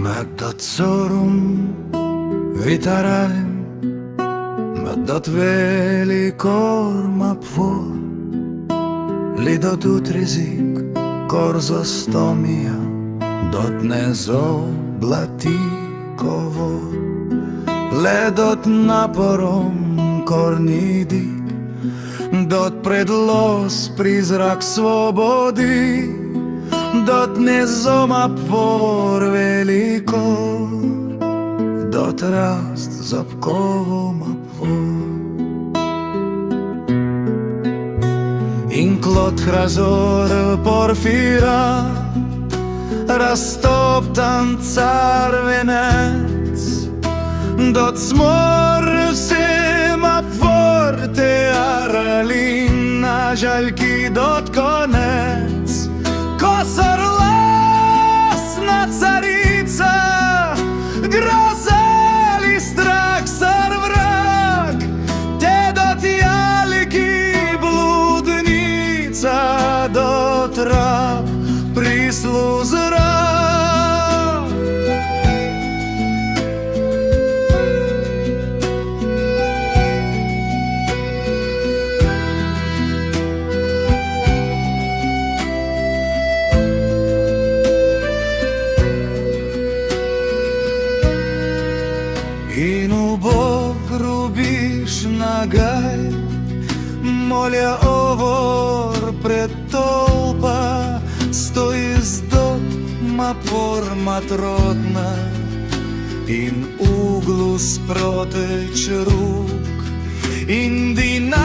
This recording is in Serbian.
Med dat sorum vitaralem, med dat velikor mapvor, lidot utrizik korzostomija, dot nezoblatikovo, ledot naporom kornidik, dot predlos prizrak svobodi, dot nezomapvor velikor, dot rast zapkovom apvor. Inklot hrazor porfira, rastoptan car venec, dot smor vsem apvor te aralina žaljki dot konec. Kosarlasna carica, grozali strah sar vrak, te dot jalki bludnica, dot rab prislu zrak. Грубиш нагай, моля овор пред толпа, стои здоб мапор матродна, ин углу спротеч рук, ин дина